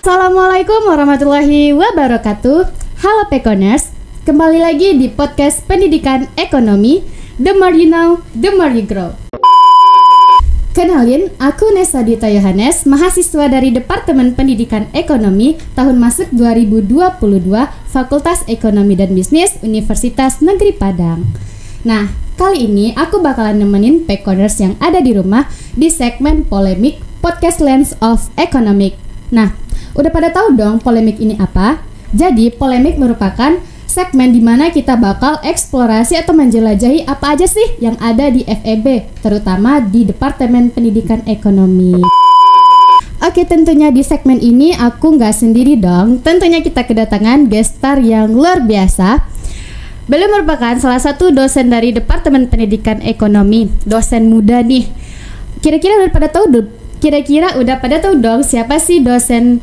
Assalamualaikum warahmatullahi wabarakatuh. Halo Pekoners, kembali lagi di podcast Pendidikan Ekonomi. The more you know, the more you grow. Kenalin, aku Nesa Dita Yohanes, mahasiswa dari Departemen Pendidikan Ekonomi tahun masuk 2022, Fakultas Ekonomi dan Bisnis Universitas Negeri Padang. Nah, kali ini aku bakalan nemenin Pekoners yang ada di rumah di segmen Polemik Podcast Lens of Economic. Nah, udah pada tahu dong polemik ini apa? Jadi, polemik merupakan segmen di mana kita bakal eksplorasi atau menjelajahi apa aja sih yang ada di FEB, terutama di Departemen Pendidikan Ekonomi. Oke, tentunya di segmen ini aku nggak sendiri dong. Tentunya kita kedatangan guest star yang luar biasa. Beliau merupakan salah satu dosen dari Departemen Pendidikan Ekonomi, dosen muda nih. Kira-kira udah pada tahu dong siapa sih dosen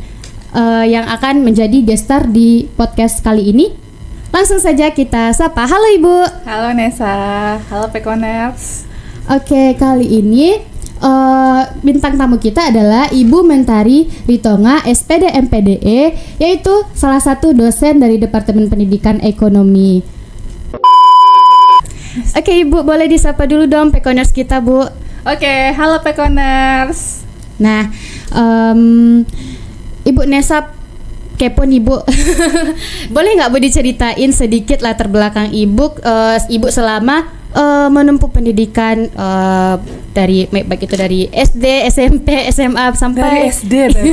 yang akan menjadi guest star di podcast kali ini? Langsung saja kita sapa. Halo Ibu. Halo Nesa. Halo Pekoners. Oke, kali ini bintang tamu kita adalah Ibu Mentari Ritonga, SPD MPDE, yaitu salah satu dosen dari Departemen Pendidikan Ekonomi. Oke Ibu, boleh disapa dulu dong Pekoners kita Bu. Oke, halo Pekoners. Nah, Ibu Nesa kepo nih Bu. Boleh nggak Bu diceritain sedikit latar belakang Ibu selama menempuh pendidikan dari baik itu dari SD, SMP, SMA sampai dari SD berarti.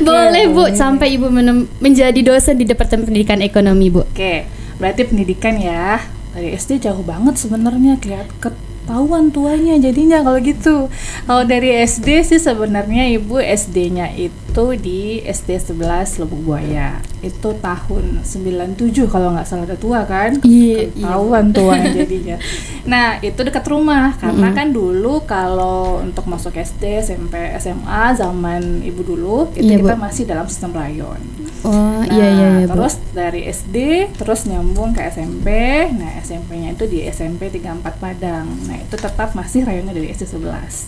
Boleh Bu, sampai Ibu menjadi dosen di Departemen Pendidikan Ekonomi Bu. Oke, berarti pendidikan ya. Dari SD jauh banget sebenarnya, ketahuan tuanya jadinya kalau gitu. Kalau dari SD sih sebenarnya Ibu SD-nya itu di SD 11 Lubuk Buaya. Itu tahun 97 kalau nggak salah, udah tua kan? Ketahuan tuanya jadinya. Nah, itu dekat rumah karena kan dulu kalau untuk masuk SD, SMP, SMA zaman Ibu dulu itu kita masih dalam sistem rayon. Oh, Nah, iya terus dari SD terus nyambung ke SMP. Nah, SMP-nya itu di SMP 34 Padang. Nah, itu tetap masih rayonnya dari SD 11.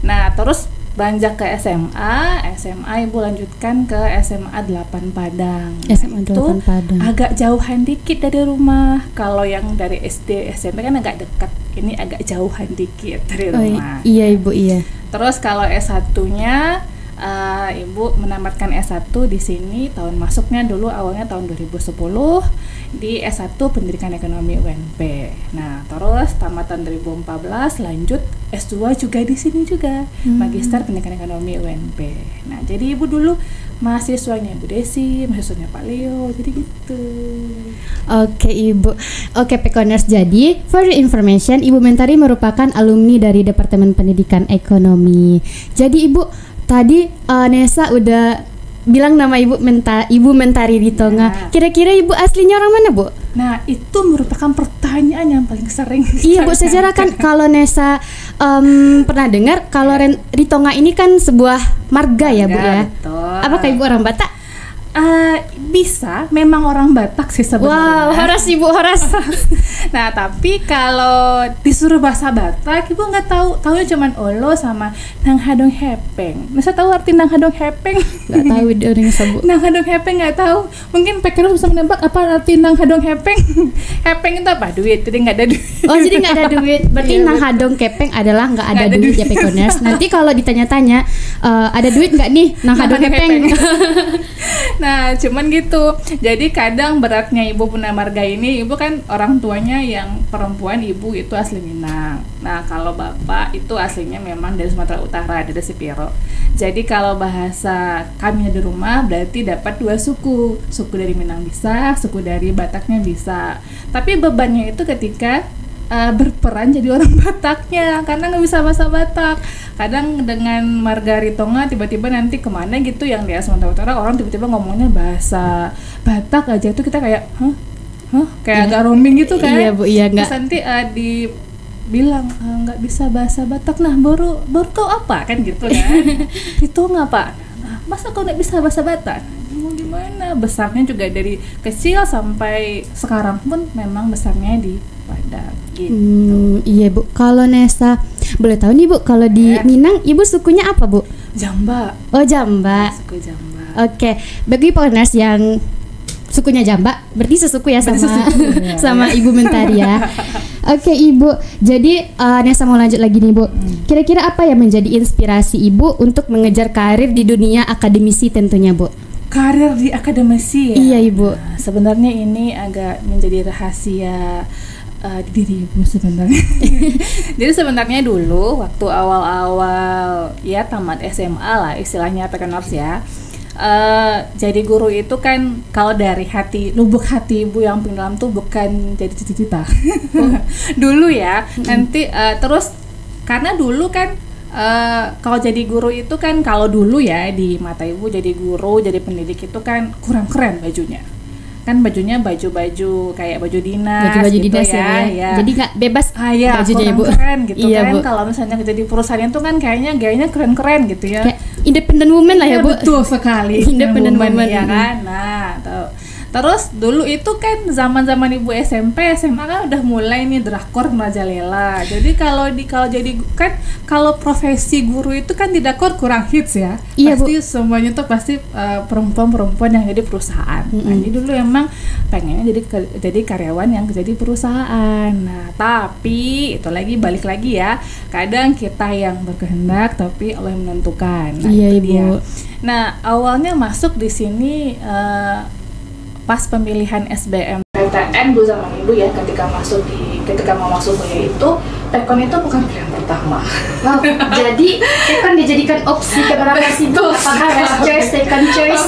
Nah, terus beranjak ke SMA Ibu lanjutkan ke SMA 8 Padang. SMA 8 Padang. Agak jauhan dikit dari rumah. Kalau yang dari SD SMP kan agak dekat. Ini agak jauhan dikit dari rumah. Iya Ibu, iya. Terus kalau S1-nya Ibu menamatkan S1 di sini, tahun masuknya dulu awalnya tahun 2010 di S1 Pendidikan Ekonomi UNP. Nah, terus tamatan 2014 lanjut S2 juga di sini juga, Magister Pendidikan Ekonomi UNP. Nah, jadi Ibu dulu mahasiswanya Ibu Desi, mahasiswanya Pak Leo, jadi gitu. Oke Ibu. Oke Pekoners, jadi for your information, Ibu Mentari merupakan alumni dari Departemen Pendidikan Ekonomi. Jadi Ibu tadi Nesa udah bilang nama Ibu Mentari Ritonga. Ya. Kira-kira Ibu aslinya orang mana Bu? Nah, itu merupakan pertanyaan yang paling sering. Iya Bu, secara kan kalau Nesa pernah dengar kalau Ritonga ini kan sebuah marga ya Bu ya. Betul. Apakah Ibu orang Batak? Bisa, memang orang Batak sih sebenarnya. Wow, horas Ibu, horas. Nah, tapi kalau disuruh bahasa Batak, Ibu nggak tahu. Taunya cuman olo sama nang hadong hepeng. Masa tahu arti nang hadong hepeng? Nggak tahu orang sebut. Nang hadong hepeng nggak tahu. Mungkin Pekoners bisa menebak apa arti nang hadong hepeng. Hepeng itu apa? Duit. Jadi nggak ada duit. Oh, jadi nggak ada duit. Berarti nang hadong kepeng adalah nggak ada duit ya Pekoners. Nanti kalau ditanya-tanya ada duit nggak nih nang hadong kepeng? Nah, cuman gitu. Jadi kadang beratnya Ibu punya marga ini, Ibu kan orang tuanya yang perempuan, Ibu itu asli Minang. Nah, kalau Bapak itu aslinya memang dari Sumatera Utara, dari Sipiro. Jadi kalau bahasa kami di rumah berarti dapat dua suku. Suku dari Minang bisa, suku dari Bataknya bisa. Tapi bebannya itu ketika berperan jadi orang Bataknya karena nggak bisa bahasa Batak. Kadang dengan marga Ritonga tiba-tiba nanti kemana gitu yang di Sumatera Utara orang tiba-tiba ngomongnya bahasa Batak aja, itu kita kayak kayak agak roaming gitu kan. Iya Bu, iya nggak. Terus nanti dibilang nggak bisa bahasa Batak, nah baru tau apa kan gitu kan. Ritonga Pak, nah, masa kau nggak bisa bahasa Batak? Mau gimana? Besarnya juga dari kecil sampai sekarang pun memang besarnya di Padang gitu. Iya Bu, kalau Nesa boleh tahu nih Bu, kalau di Minang Ibu sukunya apa Bu? Jamba. Oh Jamba. Suku Jamba. Oke, bagi partners yang sukunya Jamba, berarti sesuku ya sama Ibu Mentari ya. Oke Ibu, jadi Nesa mau lanjut lagi nih Bu. Kira-kira apa yang menjadi inspirasi Ibu untuk mengejar karir di dunia akademisi tentunya Bu? Karir di akademisi ya? Iya Ibu. Nah, sebenarnya ini agak menjadi rahasia diri Ibu sebenarnya. Jadi sebenarnya dulu waktu awal-awal ya tamat SMA lah istilahnya Pekenors ya. Jadi guru itu kan kalau dari hati, lubuk hati Ibu yang paling dalam tuh bukan jadi cita-cita. Dulu ya, nanti terus karena dulu kan kalau jadi guru itu kan kalau dulu ya di mata Ibu jadi guru, jadi pendidik itu kan kurang keren bajunya. Kan bajunya baju-baju kayak baju dinas, baju gitu dinas ya. Jadi nggak bebas ya, bajunya kurang Bu. Keren gitu iya, kan. Bu. Kalau misalnya jadi perusahaan itu kan kayaknya gayanya keren-keren gitu ya. Kayak independent woman lah ya Bu. Betul sekali. Independent woman ya kan. Nah, terus dulu itu kan zaman-zaman Ibu SMP, SMA kan udah mulai nih drakor merajalela. Jadi kalau jadi kan kalau profesi guru itu kan di drakor kurang hits ya. Iya, pasti Bu. semuanya tuh pasti perempuan-perempuan yang jadi perusahaan. Nah, jadi dulu emang pengennya jadi karyawan yang jadi perusahaan. Nah, tapi itu lagi balik lagi ya. Kadang kita yang berkehendak tapi Allah yang menentukan. Nah, iya, itu Ibu. dia. Nah, awalnya masuk di sini pas pemilihan SBM PTN Bu sama Ibu ya ketika mau masuk kuliah itu Tekon itu bukan pilihan pertama. Wow, jadi Tekon dijadikan opsi keberapa sih Bu? Apakah last choice, second choice?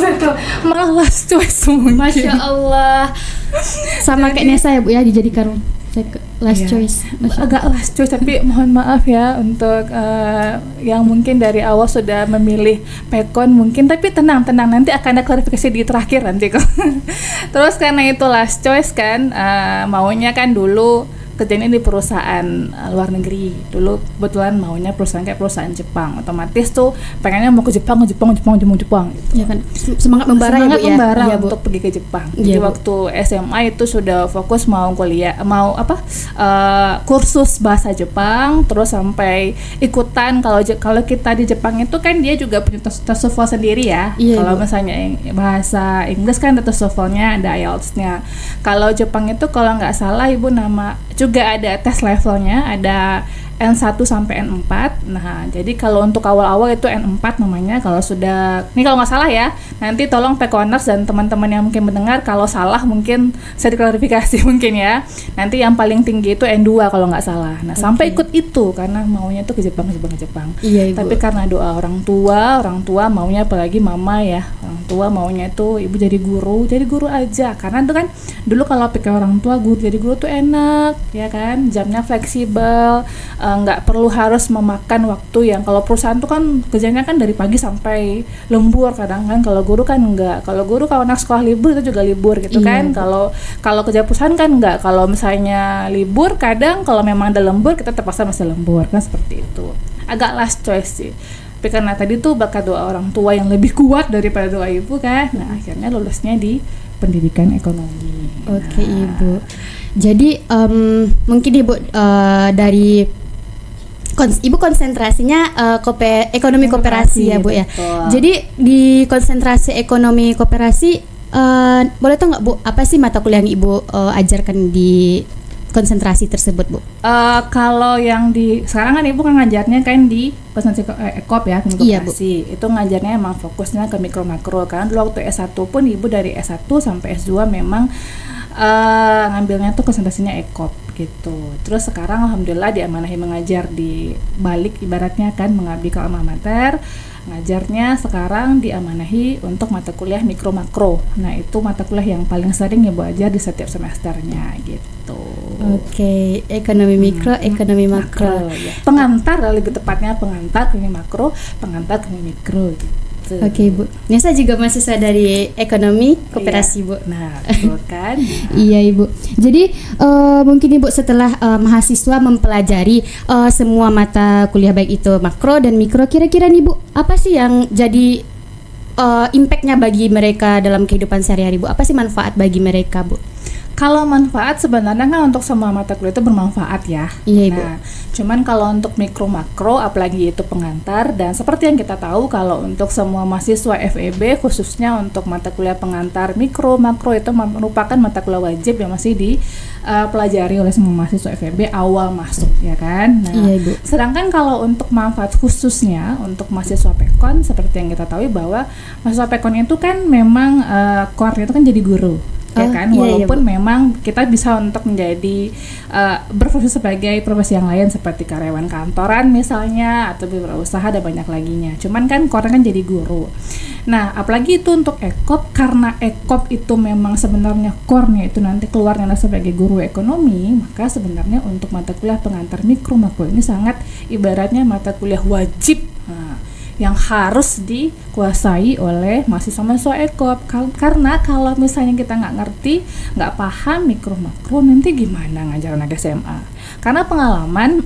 Malah last choice mungkin. Masya Allah. Sama kayak Nesa ya Bu ya, dijadikan last choice. Agak last choice tapi mohon maaf ya untuk yang mungkin dari awal sudah memilih Pekon mungkin, tapi tenang nanti akan ada klarifikasi di terakhir nanti kok. Terus karena itu last choice kan, maunya kan dulu kerjanya di perusahaan luar negeri. Dulu kebetulan maunya perusahaan kayak perusahaan Jepang. Otomatis tuh pengennya mau ke Jepang gitu. Ya kan. Semangat membara ya Bu ya. Ya, untuk pergi ke Jepang. Jadi waktu SMA itu sudah fokus mau kuliah, kursus bahasa Jepang, terus sampai ikutan kalau kita di Jepang itu kan dia juga punya TOEFL sendiri ya. Kalau misalnya bahasa Inggris kan ada TOEFL-nya, ada IELTS-nya. Kalau Jepang itu kalau nggak salah Ibu juga ada tes levelnya, ada N1 sampai N4. Nah, jadi kalau untuk awal-awal itu N4 namanya. Kalau sudah, ini kalau nggak salah ya, nanti tolong Pekoners dan teman-teman yang mungkin mendengar kalau salah mungkin saya diklarifikasi mungkin ya. Nanti yang paling tinggi itu N2 kalau nggak salah. Nah, sampai ikut itu karena maunya tuh ke Jepang. Iya, Ibu. Tapi karena doa orang tua maunya, apalagi mama ya, orang tua maunya itu Ibu jadi guru aja. Karena itu kan dulu kalau pikir orang tua jadi guru tuh enak, ya kan, jamnya fleksibel. Nggak perlu harus memakan waktu yang kalau perusahaan tuh kan kerjanya kan dari pagi sampai lembur kadang kan. Kalau guru kan enggak. Kalau guru kalau anak sekolah libur itu juga libur gitu kan. Kalau kerja perusahaan kan enggak. Kalau misalnya libur kadang kalau memang ada lembur kita terpaksa masih lembur kan, seperti itu. Agak last choice sih. Tapi karena tadi tuh berkat doa orang tua yang lebih kuat daripada doa Ibu kan. Nah, akhirnya lulusnya di pendidikan ekonomi. Oke, Ibu. Jadi mungkin Ibu dari Ibu konsentrasinya ekonomi koperasi ya Bu ya. Betul. Jadi di konsentrasi ekonomi koperasi boleh tahu nggak Bu, apa sih mata kuliah yang Ibu ajarkan di konsentrasi tersebut Bu? Kalau yang sekarang kan Ibu kan ngajarnya kan di konsentrasi ekop ya, koperasi. Iya, Bu. Itu ngajarnya emang fokusnya ke mikro makro. Karena dulu waktu S1 pun Ibu dari S1 sampai S2 memang ngambilnya tuh konsentrasinya ekop gitu. Terus sekarang alhamdulillah diamanahi mengajar di balik ibaratnya kan mengabdi ke alma mater. Ngajarnya sekarang diamanahi untuk mata kuliah mikro makro. Nah, itu mata kuliah yang paling sering Ibu ajar di setiap semesternya gitu. Oke, ekonomi mikro, ekonomi makro. Ya. Pengantar lebih tepatnya pengantar ekonomi makro, pengantar ekonomi mikro gitu. Oke, Bu. Nesa juga mahasiswa dari ekonomi koperasi, iya. Bu. Nah, betul kan? Iya, Ibu. Jadi mungkin Ibu setelah mahasiswa mempelajari semua mata kuliah baik itu makro dan mikro, kira-kira nih Bu, apa sih yang jadi impact-nya bagi mereka dalam kehidupan sehari-hari Bu? Apa sih manfaat bagi mereka, Bu? Kalau manfaat sebenarnya kan untuk semua mata kuliah itu bermanfaat ya. Iya, Ibu. Nah, cuman kalau untuk mikro makro apalagi itu pengantar, dan seperti yang kita tahu kalau untuk semua mahasiswa FEB khususnya untuk mata kuliah pengantar mikro makro itu merupakan mata kuliah wajib yang masih dipelajari oleh semua mahasiswa FEB awal masuk ya kan. Nah, Iya, Ibu. sedangkan kalau untuk manfaat khususnya untuk mahasiswa Pekon seperti yang kita tahu bahwa mahasiswa Pekon itu kan memang core-nya itu kan jadi guru. Ya kan, walaupun memang kita bisa untuk menjadi berprofesi sebagai profesi yang lain seperti karyawan kantoran misalnya atau berwirausaha dan banyak laginya. Cuman kan core kan jadi guru. Nah, apalagi itu untuk ekop, karena ekop itu memang sebenarnya core-nya itu nanti keluarnya sebagai guru ekonomi, maka sebenarnya untuk mata kuliah pengantar mikro makro ini sangat ibaratnya mata kuliah wajib. Nah, yang harus dikuasai oleh mahasiswa-mahasiswa ekop, karena kalau misalnya kita nggak ngerti, nggak paham mikro makro, nanti gimana ngajar anak SMA? Karena pengalaman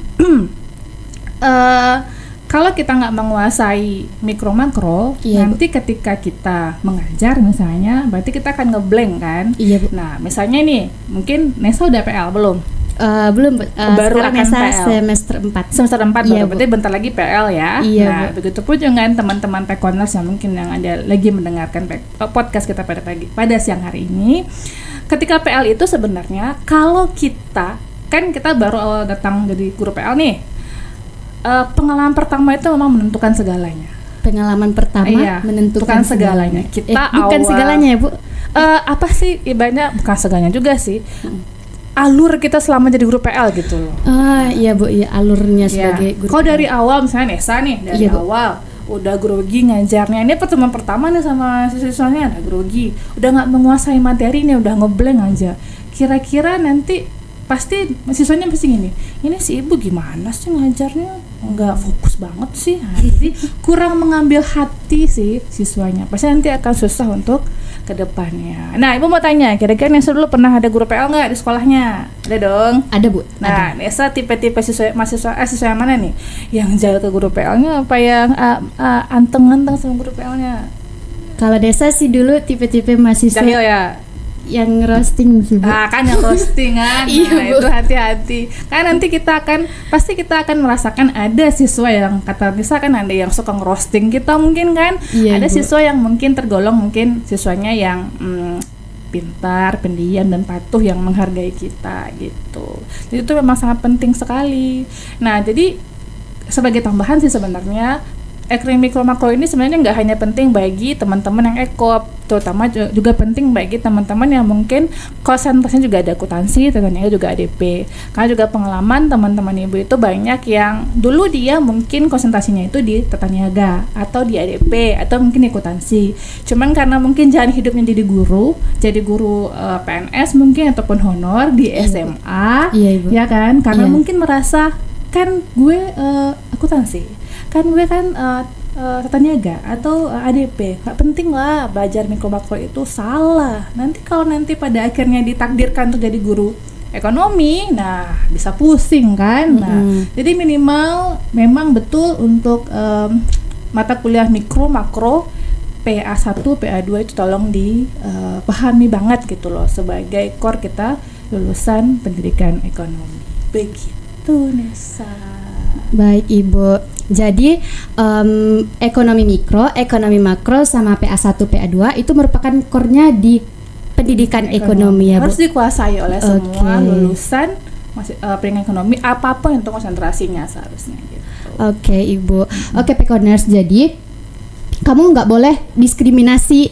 kalau kita nggak menguasai mikro makro, nanti ketika kita mengajar misalnya, berarti kita akan ngeblank kan? Nah, misalnya nih, mungkin Nesa udah PL belum? Belum, baru akan PL semester 4 berarti bentar lagi PL ya. Nah, begitupun dengan teman-teman Pekoners yang mungkin yang ada lagi mendengarkan podcast kita pada siang hari ini. Ketika PL itu sebenarnya kalau kita baru awal datang jadi guru PL nih, pengalaman pertama itu memang menentukan segalanya. Pengalaman pertama menentukan segalanya. Kita bukan segalanya ya, Bu. Apa sih ibaratnya, bukan segalanya juga sih. Alur kita selama jadi guru PL gitu loh. Iya Bu, iya alurnya sebagai guru. Kalau dari awal misalnya Nesa nih, dari awal udah grogi ngajarnya, ini pertemuan pertama nih sama siswanya ada grogi, udah nggak menguasai materi nih, udah ngeblank aja. Kira-kira nanti pasti siswanya pasti gini, ini si ibu gimana sih ngajarnya, nggak fokus banget sih. Jadi kurang mengambil hati sih siswanya, pasti nanti akan susah untuk kedepannya. Nah, ibu mau tanya, kira-kira Nesa dulu pernah ada guru PL nggak di sekolahnya? Ada dong. Ada Bu. Nah, ada. Nesa tipe-tipe siswa yang mana nih? Yang jaga ke guru PL-nya apa yang anteng-anteng sama guru PL-nya? Kalau Nesa sih dulu tipe-tipe mahasiswa jahil ya. Yang roasting sih Bu. Kan yang roasting kan. Nah, itu hati-hati. Kan nanti pasti kita akan merasakan ada siswa yang kata Nisa kan ada yang suka ngerosting kita mungkin kan. Ada siswa yang mungkin tergolong mungkin siswanya yang pintar, pendiam dan patuh yang menghargai kita gitu. Jadi itu memang sangat penting sekali. Nah, jadi sebagai tambahan sih sebenarnya ekonomi mikro makro ini sebenarnya nggak hanya penting bagi teman-teman yang ekop, terutama juga penting bagi teman-teman yang mungkin konsentrasinya juga ada akuntansi, tentunya juga ADP. Karena juga pengalaman teman-teman ibu itu banyak yang dulu dia mungkin konsentrasinya itu di tata niaga atau di ADP atau mungkin di akuntansi. Cuman karena mungkin jalan hidupnya jadi guru PNS mungkin ataupun honor di SMA, ya kan? Karena mungkin merasa kan gue akuntansi. Kan gue kan tata niaga atau ADP, gak penting lah belajar mikro makro itu, salah. Nanti kalau pada akhirnya ditakdirkan untuk jadi guru ekonomi, nah bisa pusing kan. Nah, jadi minimal memang betul untuk mata kuliah mikro makro PA1, PA2 itu tolong dipahami banget gitu loh sebagai core kita lulusan pendidikan ekonomi. Begitu Nesa. Baik Ibu, jadi ekonomi mikro, ekonomi makro sama PA1, PA2 itu merupakan core-nya di pendidikan ekonomi ya Bu? Harus dikuasai oleh semua lulusan pendidikan ekonomi apapun itu konsentrasinya seharusnya gitu. Oke Ibu, oke Pekoners, jadi kamu nggak boleh diskriminasi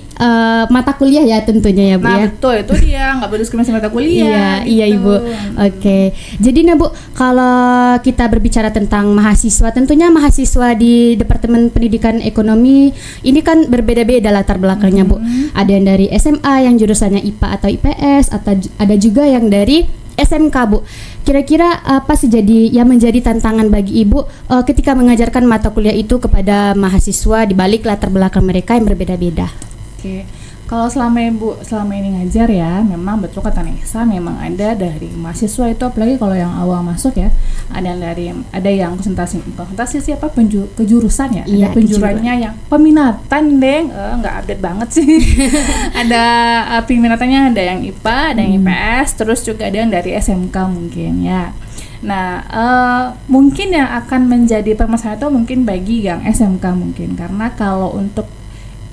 mata kuliah ya tentunya ya Bu. Nah, ya. Betul, itu dia nggak boleh diskriminasi mata kuliah. Iya Ibu. Oke. Jadi Bu, kalau kita berbicara tentang mahasiswa, tentunya mahasiswa di Departemen Pendidikan Ekonomi ini kan berbeda-beda latar belakangnya Bu. Ada yang dari SMA yang jurusannya IPA atau IPS, atau ada juga yang dari SMK Bu. Kira-kira apa sih yang menjadi tantangan bagi Ibu ketika mengajarkan mata kuliah itu kepada mahasiswa di balik latar belakang mereka yang berbeda-beda? Oke. Kalau selama ini ngajar ya, memang betul kata Nesa, memang ada dari mahasiswa itu, apalagi kalau yang awal masuk ya, ada yang konsentrasi siapa kejurusan ya, Iya, ada penjuruannya yang peminatan deng, nggak update banget sih. Ada peminatannya, ada yang IPA, ada yang IPS, terus juga ada yang dari SMK mungkin ya. Nah, mungkin yang akan menjadi permasalahan itu mungkin bagi yang SMK mungkin, karena kalau untuk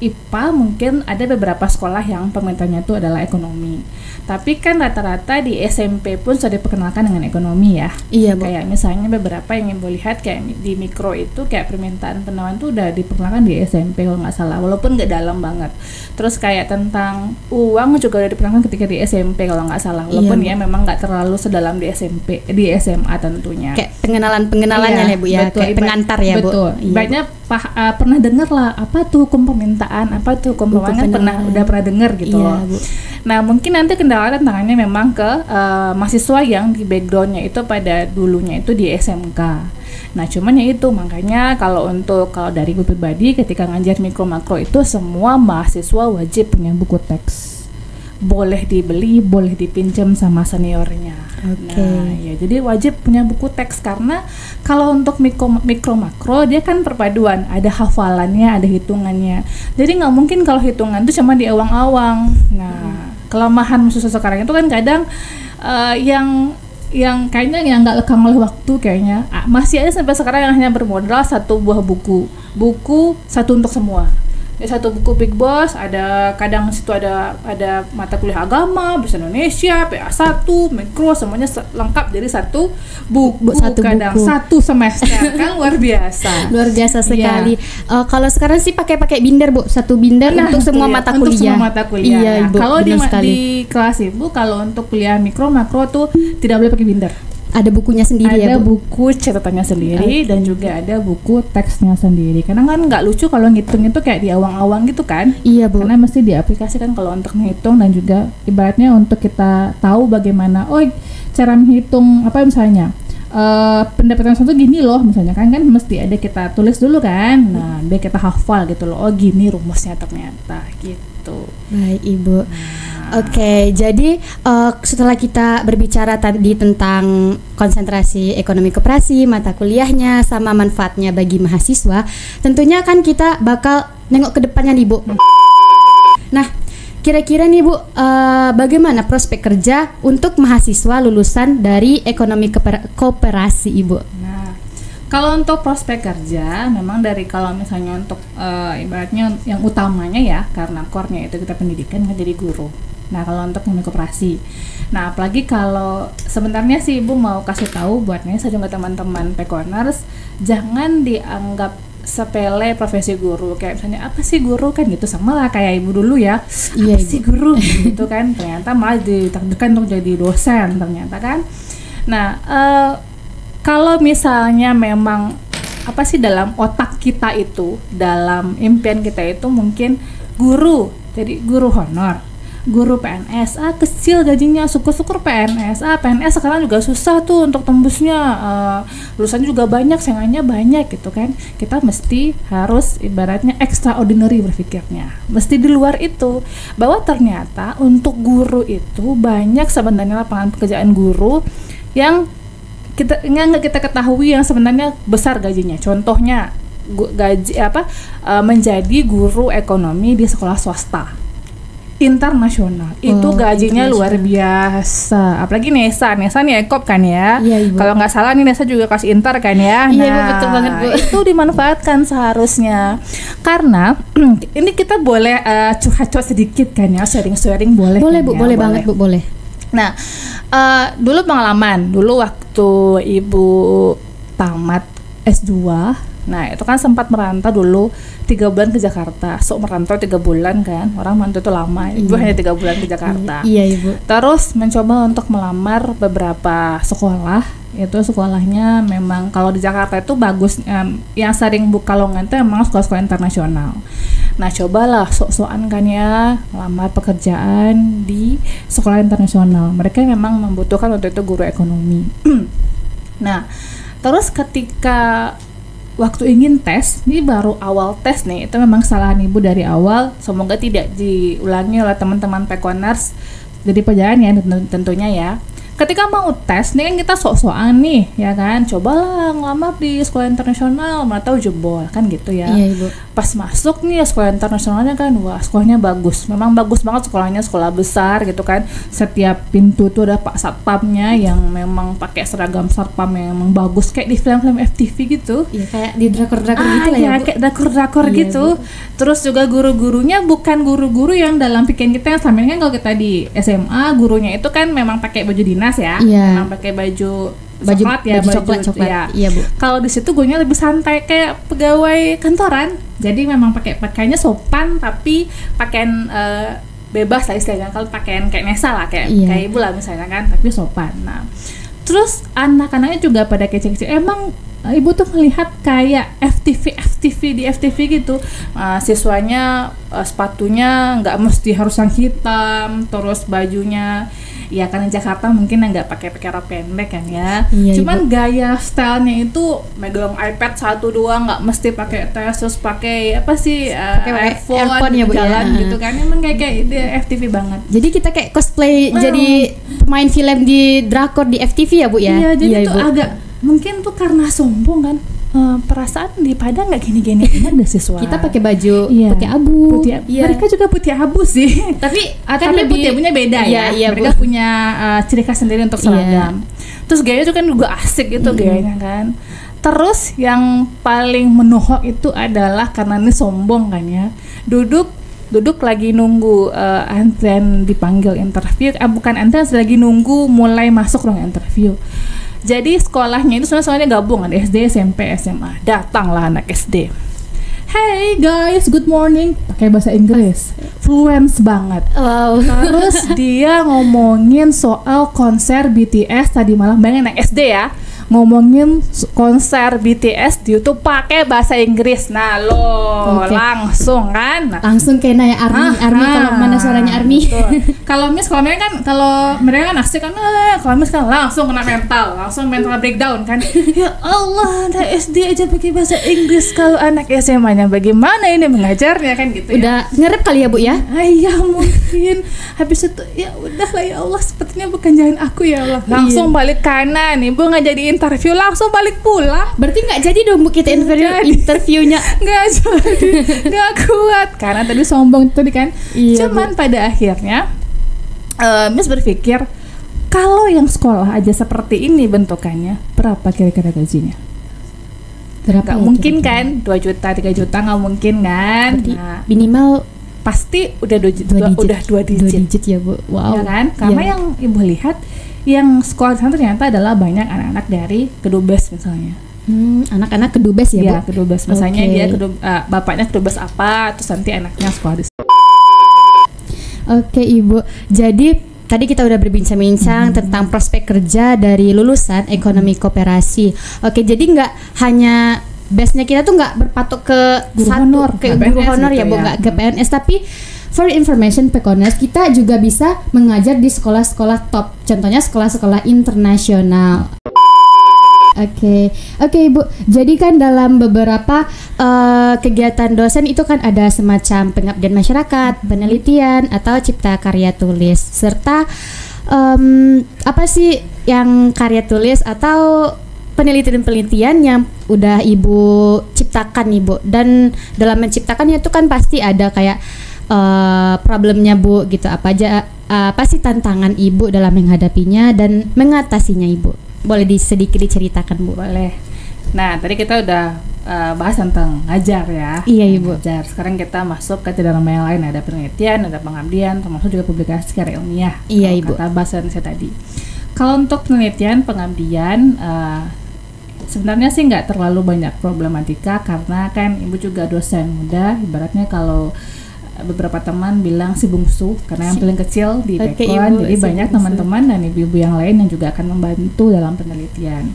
IPA mungkin ada beberapa sekolah yang peminatnya itu adalah ekonomi. Tapi kan rata-rata di SMP pun sudah diperkenalkan dengan ekonomi ya. Iya, Bu. Kayak misalnya beberapa yang ibu lihat kayak di mikro itu kayak permintaan penawaran itu udah diperkenalkan di SMP kalau nggak salah, walaupun nggak dalam banget. Terus kayak tentang uang juga udah diperkenalkan ketika di SMP kalau nggak salah, walaupun Iya, ya memang nggak terlalu sedalam di SMP, di SMA tentunya. Kayak pengenalannya ya Bu ya, betul, kayak pengantar ya Bu. Betul. Iya, Banyak pernah dengar lah apa tuh hukum permintaan, apa tuh hukum penawaran, udah pernah dengar gitu Iya, loh. Bu. Nah mungkin nanti kendala tantangannya memang ke mahasiswa yang di backgroundnya itu pada dulunya itu di SMK. Nah cuman ya itu makanya kalau dari gue pribadi ketika ngajar mikro makro itu semua mahasiswa wajib punya buku teks. Boleh dibeli, boleh dipinjam sama seniornya. Oke. Nah, ya jadi wajib punya buku teks karena kalau untuk mikro makro dia kan perpaduan, ada hafalannya, ada hitungannya. Jadi nggak mungkin kalau hitungan itu cuma di awang-awang. Nah, kelemahan mahasiswa sekarang itu kan kadang yang kayaknya yang nggak lekang oleh waktu kayaknya masih ada sampai sekarang yang hanya bermodal satu buah buku satu untuk semua. Satu buku Big Boss, ada kadang situ ada mata kuliah agama, bahasa Indonesia, PA1, mikro, semuanya lengkap dari satu buku, satu semester. Kan luar biasa. Luar biasa sekali. Kalau sekarang sih pakai binder Bu, satu binder untuk semua mata kuliah. Untuk semua mata kuliah. Iya, Ibu. Kalau di kelas Ibu, kalau untuk kuliah mikro makro tuh tidak boleh pakai binder. Ada bukunya sendiri ya Bu? Ada buku catatannya sendiri dan juga ada buku teksnya sendiri. Karena kan nggak lucu kalau ngitung itu kayak di awang-awang gitu kan. Iya Bu. Karena mesti diaplikasikan kalau untuk menghitung dan juga ibaratnya untuk kita tahu bagaimana cara menghitung apa misalnya pendapatan satu gini loh misalnya kan mesti ada kita tulis dulu kan. Nah biar kita hafal gitu loh. Oh gini rumusnya ternyata gitu. Baik Ibu. Oke, jadi setelah kita berbicara tadi tentang konsentrasi ekonomi koperasi, mata kuliahnya, sama manfaatnya bagi mahasiswa, tentunya kan kita bakal nengok ke depannya nih Bu. Nah, kira-kira nih Bu, bagaimana prospek kerja untuk mahasiswa lulusan dari ekonomi koperasi Ibu? Nah, kalau untuk prospek kerja, memang kalau misalnya untuk ibaratnya yang utamanya ya, karena core-nya itu kita pendidikan kan jadi guru. Nah kalau untuk ekonomi koperasi, nah apalagi kalau sebenarnya sih Ibu mau kasih tahu buat Nesa juga teman-teman Pekoners, jangan dianggap sepele profesi guru. Kayak misalnya apa sih guru kan gitu, sama lah kayak Ibu dulu ya. Iya, apa sih guru gitu kan, ternyata malah ditakdirkan untuk jadi dosen ternyata kan. Nah kalau misalnya memang apa sih dalam otak kita itu, dalam impian kita itu mungkin guru, jadi guru honor, guru PNS, kecil gajinya, syukur-syukur PNS, PNS sekarang juga susah tuh untuk tembusnya, lulusannya juga banyak, saingannya banyak gitu kan. Kita mesti harus ibaratnya extraordinary berpikirnya, mesti di luar itu, bahwa ternyata untuk guru itu banyak sebenarnya lapangan pekerjaan guru yang nggak kita ketahui yang sebenarnya besar gajinya. Contohnya menjadi guru ekonomi di sekolah swasta internasional, itu gajinya luar biasa. Apalagi Nesa nih ekop kan ya. Iya, kalau nggak salah nih Nesa juga kasih intar kan ya. Iya, nah, betul banget Bu. Itu dimanfaatkan seharusnya. Karena ini kita boleh curhat-curhat sedikit kan ya, sharing-sharing boleh. Boleh kan, Bu, ya? boleh banget Bu, boleh. Nah, dulu pengalaman, waktu Ibu tamat S2, nah itu kan sempat merantau dulu 3 bulan ke Jakarta. Merantau 3 bulan kan, orang merantau itu lama. Ibu hanya 3 bulan ke Jakarta. Iya Ibu. Terus mencoba untuk melamar beberapa sekolah. Itu sekolahnya memang kalau di Jakarta itu bagus, yang sering buka lowongan itu memang sekolah-sekolah internasional. Nah cobalah sok-sokan kan ya, melamar pekerjaan di sekolah internasional. Mereka memang membutuhkan waktu itu guru ekonomi. Nah terus ketika waktu ingin tes, ini baru awal tes nih, itu memang kesalahan ibu dari awal, semoga tidak diulangi oleh teman-teman Pekoners. Jadi pelajaran ya tentunya ya. Ketika mau tes, nih kan kita sok-sokan nih, ya kan, cobalah ngelamar di sekolah internasional, mana tahu jebol, kan gitu ya. Iya, Ibu. Pas masuk nih sekolah internasionalnya kan, wah sekolahnya bagus, memang bagus banget sekolahnya, sekolah besar gitu kan. Setiap pintu tuh ada pak satpamnya yang memang pakai seragam satpam yang memang bagus, kayak di film-film FTV gitu. Iya, kayak di drakor-drakor gitu lah ya, ya, Bu. kayak drakor-drakor Iya, gitu. Bu. Terus juga guru-gurunya bukan guru-guru yang dalam pikiran kita yang sama kan, kalau kita di SMA gurunya itu kan memang pakai baju dinas ya, Iya. memang pakai baju coklat ya, baju coklat. ya. Iya, Bu. Kalau di situ gurunya lebih santai kayak pegawai kantoran. Jadi memang pakaiannya sopan tapi pakaian bebas lah istilahnya. Kalau pakaian kayak Nesa lah, kayak Iya. kayak ibu lah misalnya kan, tapi sopan. Nah, terus anak-anaknya juga pada kecil-kecil. Emang ibu tuh melihat kayak FTV di FTV gitu, siswanya sepatunya nggak mesti harus yang hitam, terus bajunya ya karena Jakarta mungkin nggak pakai rok pendek kan ya. Iya, Cuman gaya stylenya itu megang iPad 1-2, nggak mesti pakai tas, terus pakai apa sih, earphone ya, Bu, ya. jalan gitu kan. Emang kayak dia FTV banget. Jadi kita kayak cosplay jadi pemain film di drakor di FTV ya, Bu ya. Iya, jadi Iya, itu Ibu. agak mungkin tuh karena sombong kan. Perasaan di Padang nggak gini-gini ada siswa. Kita pakai baju Iya. putih abu. Putih, Iya. mereka juga putih abu sih. Tapi kan Tapi lebih putih abunya beda Iya, ya. iya, Mereka Bu. punya ciri khas sendiri untuk seragam. Terus gayanya juga kan juga asik gitu gayanya kan. Terus yang paling menohok itu adalah karena ini sombong kan ya. Duduk lagi nunggu antrian dipanggil interview, bukan antrian, lagi nunggu mulai masuk ruang interview. Jadi sekolahnya itu sebenarnya gabung, ada SD, SMP, SMA. Datanglah anak SD. Hey guys, good morning. Pakai bahasa Inggris, fluent banget. wow. Terus dia ngomongin soal konser BTS tadi malam. Bayangin anak SD ya, ngomongin konser BTS di YouTube pakai bahasa Inggris. Nah lo Oke. langsung kan. Nah, Langsung kayak nanya Army kalau mana suaranya Army. Kalau mereka kan asik kan, kalau Miss kan langsung kena langsung mental breakdown kan. Ya Allah, anak SD aja pakai bahasa Inggris, kalau anak SMA-nya bagaimana ini mengajarnya kan gitu ya. Udah ngerep kali ya, Bu ya? Ya mungkin habis itu ya udahlah ya Allah, sepertinya bukan jalan aku ya Allah. Langsung balik kanan, ibu nggak jadi interview, langsung balik pulang. Berarti nggak jadi dong, Bu, kita interviewnya. Nggak jadi, nggak kuat karena tadi sombong tadi kan. Iya, Cuman pada akhirnya Miss berpikir, kalau yang sekolah aja seperti ini bentukannya, berapa kira-kira gajinya? Berapa Nggak ya mungkin kira-kira? kan, 2 juta, 3 juta nggak mungkin kan. Berarti Nah, minimal pasti udah 2 digit. Udah 2 2 digit. digit ya, Bu. Wow. Ya kan? Karena Iya. yang ibu lihat, yang sekolah di sana ternyata adalah banyak anak-anak dari Kedubes misalnya. Anak-anak kedubes ya, Bu? Ya, Kedubes. Misalnya Oke. dia bapaknya Kedubes apa, terus nanti anaknya sekolah di Oke, Ibu. Jadi tadi kita udah berbincang-bincang tentang prospek kerja dari lulusan ekonomi koperasi. Oke, jadi nggak hanya base-nya kita tuh nggak berpatok ke Guru satu honor, ke nggak guru PNS honor gitu ya, Bu, ya. nggak ke PNS, tapi for information Pekoners, kita juga bisa mengajar di sekolah-sekolah top. Contohnya sekolah-sekolah internasional. Oke, Ibu. Jadi kan dalam beberapa kegiatan dosen itu kan ada semacam pengabdian masyarakat, penelitian atau cipta karya tulis, serta apa sih yang karya tulis atau penelitian-penelitian yang udah Ibu ciptakan, Ibu. Dan dalam menciptakannya itu kan pasti ada kayak problemnya, Bu, gitu. Apa sih tantangan Ibu dalam menghadapinya dan mengatasinya, Ibu? Boleh sedikit diceritakan, Bu? Boleh. Nah, tadi kita udah bahas tentang ngajar ya. Iya, Ibu. Ngajar. Sekarang kita masuk ke dalam yang lain, ada penelitian, ada pengabdian, termasuk juga publikasi secara ilmiah. Iya, Kalau Ibu. Kata bahasan saya tadi. Kalau untuk penelitian, pengabdian, sebenarnya sih nggak terlalu banyak problematika karena kan ibu juga dosen muda. Ibaratnya kalau beberapa teman bilang si bungsu karena yang paling kecil di Oke, Pekon, Ibu, jadi si banyak bungsu. teman-teman dan ibu-ibu yang lain yang juga akan membantu dalam penelitian.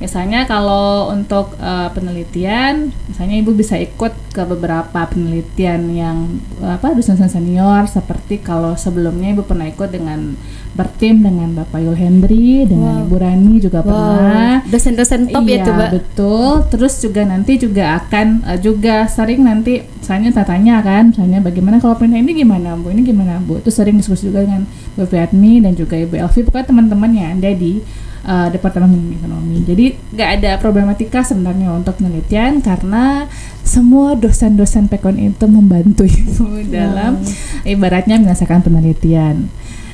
Misalnya kalau untuk penelitian, misalnya Ibu bisa ikut ke beberapa penelitian yang dosen-dosen senior, seperti kalau sebelumnya Ibu pernah ikut dengan bertim dengan Bapak Yul Hendri, dengan Ibu Rani juga pernah. Dosen-dosen top ya tuh, Mbak. Betul. Terus juga nanti juga akan juga sering nanti misalnya tanya kan, misalnya bagaimana kalau penelitian ini gimana Bu, ini gimana Bu. Itu sering diskusi juga dengan Bu Fiatmi dan juga Ibu Elvi, pokoknya teman-teman yang ada di Departemen Ekonomi. Jadi nggak ada problematika sebenarnya untuk penelitian karena semua dosen-dosen Pekon itu membantu Ibu dalam ibaratnya menyelesaikan penelitian.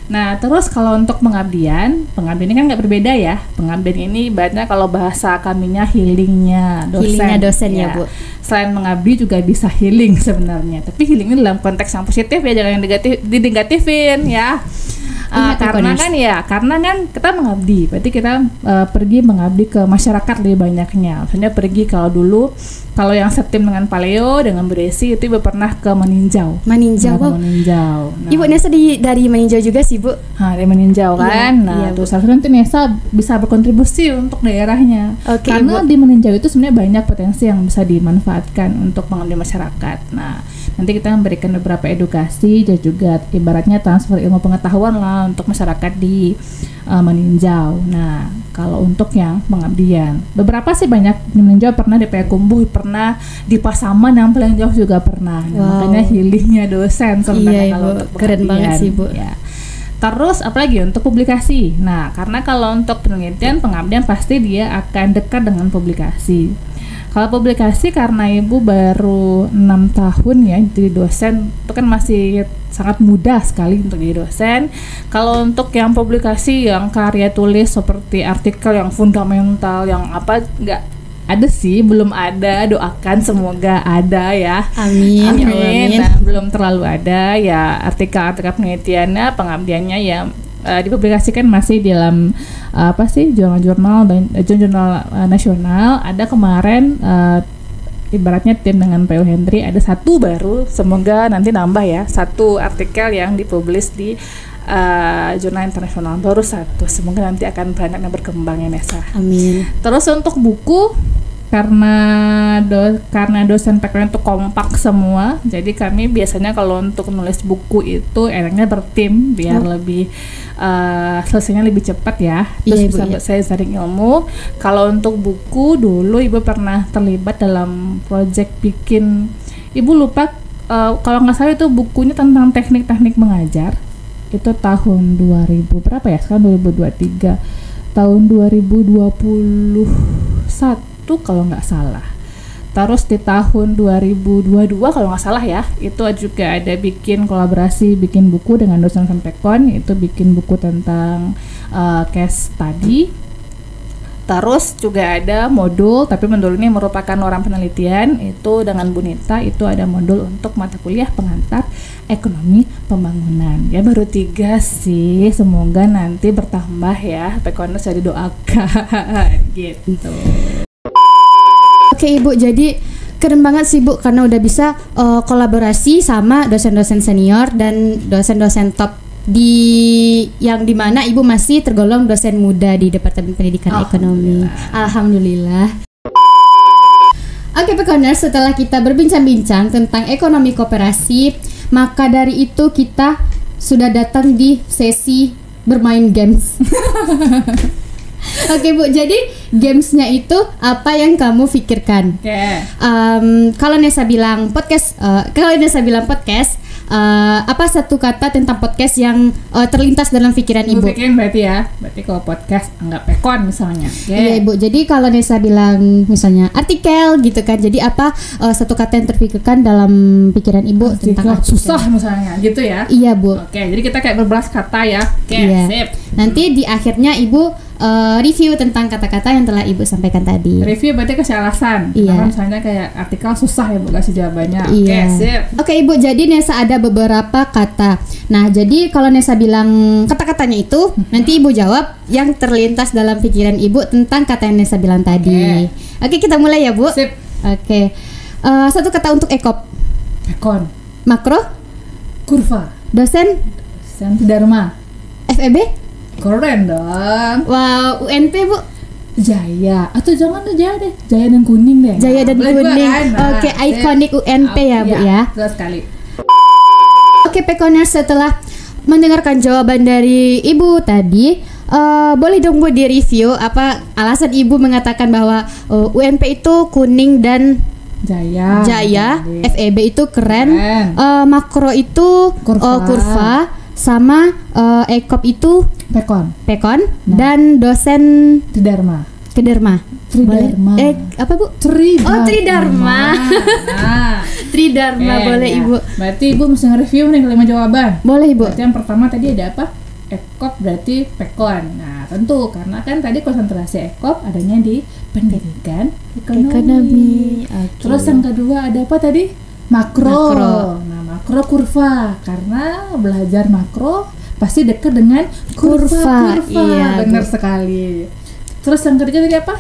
Nah, terus kalau untuk pengabdian ini kan nggak berbeda ya. Pengabdian ini ibaratnya kalau bahasa kaminya healingnya dosen ya Bu. Selain mengabdi juga bisa healing sebenarnya. Tapi healingnya dalam konteks yang positif ya, jangan yang dinegatifin ya. Karena kan kita mengabdi, berarti kita pergi mengabdi ke masyarakat lebih banyaknya. Maksudnya pergi kalau yang Septim dengan Paleo dengan Beresi itu Ibu pernah ke Meninjau. Meninjau. Nah, Ibu Nesa dari Meninjau juga sih Bu. Dari Meninjau kan. Terus harusnya nanti Nesa bisa berkontribusi untuk daerahnya. Karena Ibu, di Meninjau itu sebenarnya banyak potensi yang bisa dimanfaatkan untuk mengabdi masyarakat. Nah, nanti kita memberikan beberapa edukasi dan juga ibaratnya transfer ilmu pengetahuan lah untuk masyarakat di Meninjau. Nah, kalau untuk yang pengabdian, beberapa sih banyak di Meninjau, pernah di Payakumbuh, pernah di Pasaman yang paling jauh juga pernah. Nah, makanya healingnya dosen sebenarnya kalau untuk keren banget sih Bu. Ya. Terus apalagi untuk publikasi. Nah, karena kalau untuk penelitian pengabdian pasti dia akan dekat dengan publikasi. Kalau publikasi karena Ibu baru 6 tahun ya jadi dosen, itu kan masih sangat mudah sekali untuk jadi dosen. Kalau untuk yang publikasi yang karya tulis seperti artikel yang fundamental, yang apa, nggak ada sih, belum ada. Doakan semoga ada ya. Amin. Nah, belum terlalu ada ya artikel-artikel penelitiannya, pengabdiannya ya dipublikasikan masih dalam jurnal-jurnal nasional. Ada kemarin ibaratnya tim dengan Pak Yul Hendri ada satu baru, semoga nanti nambah ya, satu artikel yang dipublis di jurnal internasional, baru satu, semoga nanti akan banyak yang berkembang ya Nesa. Amin. Terus untuk buku, karena dosen Pekon itu kompak semua, jadi kami biasanya kalau untuk nulis buku itu enaknya bertim biar lebih selesainya lebih cepat ya. Terus bisa saya sharing ilmu. Kalau untuk buku, dulu Ibu pernah terlibat dalam proyek bikin, Ibu lupa kalau nggak salah itu bukunya tentang teknik-teknik mengajar. Itu tahun 2000 berapa ya? Sekarang 2023. Tahun 2021 kalau nggak salah. Terus di tahun 2022 kalau nggak salah ya, itu juga ada bikin kolaborasi, bikin buku dengan dosen Pekon, itu bikin buku tentang case study. Terus juga ada modul, tapi modul ini merupakan orang penelitian, itu dengan Bu Nita, itu ada modul untuk mata kuliah pengantar ekonomi pembangunan. Ya baru 3 sih, semoga nanti bertambah ya, Pekoners jadi doakan gitu. Oke Ibu, jadi keren banget sih Bu karena udah bisa kolaborasi sama dosen-dosen senior dan dosen-dosen top yang dimana Ibu masih tergolong dosen muda di Departemen Pendidikan Ekonomi. Alhamdulillah. Oke Pekoners, setelah kita berbincang-bincang tentang ekonomi koperasi, maka dari itu kita sudah datang di sesi bermain games. Oke Bu, jadi gamesnya itu apa yang kamu pikirkan? Kalau Nesa bilang podcast, apa satu kata tentang podcast yang terlintas dalam pikiran Ibu? Berarti kalau podcast anggap Pekon misalnya. Iya Ibu, jadi kalau Nesa bilang misalnya artikel gitu kan, jadi apa satu kata yang terpikirkan dalam pikiran Ibu tentang artikel? Susah misalnya gitu ya? Iya Bu. Oke, jadi kita kayak berbelas kata ya. Sip. Nanti di akhirnya Ibu review tentang kata-kata yang telah Ibu sampaikan tadi. Review berarti kasih alasan. Karena misalnya kayak artikel susah ya Bu kasih jawabannya. Iya. Sip. Oke Ibu, jadi Nesa ada beberapa kata. Nah, jadi kalau Nesa bilang kata-katanya itu, nanti Ibu jawab yang terlintas dalam pikiran Ibu tentang kata yang Nesa bilang tadi. Oke, kita mulai ya Bu. Sip. Oke. Satu kata untuk ekop. Ekon. Makro. Kurva. Dosen. Dharma. FEB. Keren dong. Wow, UNP Bu. Jaya atau jangan tuh Jaya deh, Jaya dan kuning deh. Jaya dan boleh kuning. kan? Oke, ikonik UNP ya Bu ya. Betul sekali. Oke Pekoners, setelah mendengarkan jawaban dari Ibu tadi, boleh dong Bu di-review apa alasan Ibu mengatakan bahwa UNP itu kuning dan Jaya, FEB itu keren. Makro itu kurva, sama ekop itu pekon dan dosen Tridarma. Apa Bu? Tridharma. Tridharma boleh ya. Ibu. Berarti Ibu mesti nge-review nih 5 jawaban. Boleh Ibu. Berarti yang pertama tadi ada apa? Ekop berarti pekon. Nah tentu karena kan tadi konsentrasi ekop adanya di pendidikan ekonomi. Okay. Terus yang kedua ada apa tadi? Makro. Nah makro kurva, karena belajar makro pasti dekat dengan kurva. Iya, benar Bu. sekali. Terus yang ketiga tadi apa?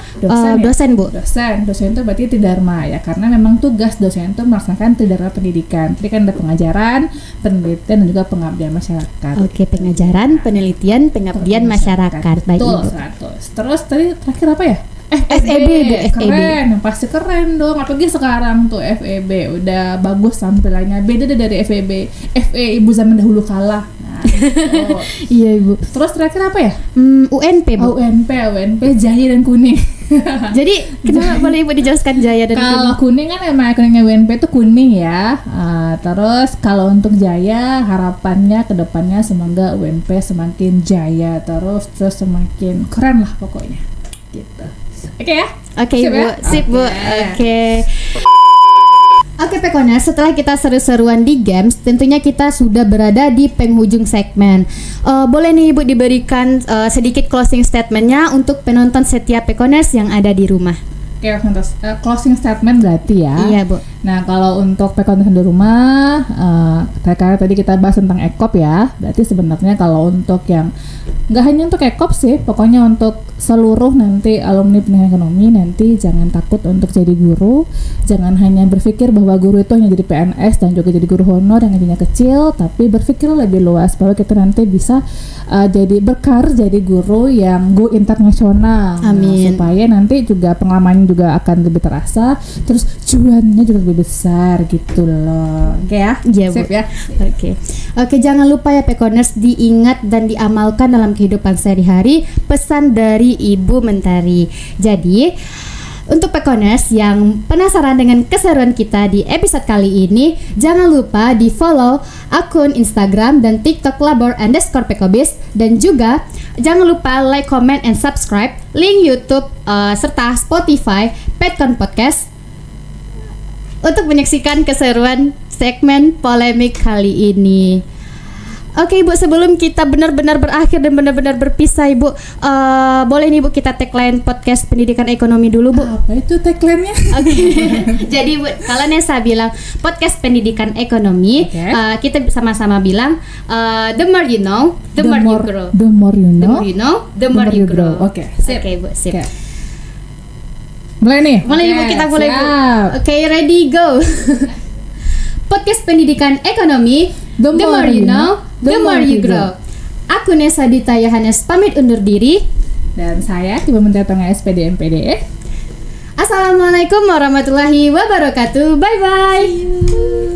Dosen Bu. Dosen itu berarti Tridharma ya, karena memang tugas dosen itu melaksanakan Tridharma pendidikan. Tadi kan ada pengajaran, penelitian dan juga pengabdian masyarakat. Oke, pengajaran, penelitian, pengabdian masyarakat. Baik Betul, Ibu. 100. Terus tadi terakhir apa ya? FEB, Bu, FEB. Keren, pasti keren dong. Apalagi sekarang tuh FEB udah bagus tampilannya. Beda deh dari FEB. FE Ibu zaman dahulu kalah. Nah, gitu. Iya Ibu. Terus terakhir apa ya? UNP Bu. UNP Jaya dan kuning. Jadi kenapa boleh Ibu dijelaskan Jaya dan kuning? Kalau kuning kan emang ikonnya UNP itu kuning ya. Terus kalau untuk Jaya harapannya kedepannya semoga UNP semakin jaya terus semakin keren lah pokoknya. Gitu. Oke ya? Oke Sip Bu, ya? sip Bu. Oke Pekoners, setelah kita seru-seruan di games, tentunya kita sudah berada di penghujung segmen. Boleh nih Ibu diberikan sedikit closing statementnya untuk penonton setia Pekoners yang ada di rumah. Oke, closing statement berarti ya. Iya Bu. Nah kalau untuk pekoners di rumah, karena tadi kita bahas tentang ekop ya, berarti sebenarnya kalau untuk yang nggak hanya untuk ekop sih, pokoknya untuk seluruh nanti alumni pendidikan ekonomi nanti jangan takut untuk jadi guru, jangan hanya berpikir bahwa guru itu hanya jadi PNS dan juga jadi guru honor yang gajinya kecil, tapi berpikir lebih luas bahwa kita nanti bisa jadi berkarir jadi guru yang go internasional. Amin. Nah, supaya nanti juga pengalamannya juga akan lebih terasa, terus cuannya juga lebih besar gitu loh. Oke ya? Iya Bu. Sip ya. Oke, jangan lupa ya Pekoners, diingat dan diamalkan dalam kehidupan sehari-hari pesan dari Ibu Mentari. Jadi untuk Pekoners yang penasaran dengan keseruan kita di episode kali ini, jangan lupa di follow akun Instagram dan TikTok _Pekobis, dan juga jangan lupa like, comment, and subscribe link YouTube serta Spotify Petkon Podcast untuk menyaksikan keseruan segmen polemik kali ini. Oke Ibu, sebelum kita benar-benar berakhir dan benar-benar berpisah Ibu, boleh nih Ibu kita tagline podcast pendidikan ekonomi dulu Bu. Apa itu tagline-nya? Oke. Jadi Bu, kalau Nesa bilang podcast pendidikan ekonomi, kita sama-sama bilang the more you know, the more you grow. The more you know, the more you grow. Oke. Oke Bu, sip. Mulai nih. Mulai Ibu, kita mulai Bu. Oke, ready go. Podcast pendidikan ekonomi, the more you know, the more you grow. Aku Nesa Dita Yohanes pamit undur diri. Dan saya Ibu Menteri Tengah SPD MPDE. Assalamualaikum warahmatullahi wabarakatuh. Bye bye.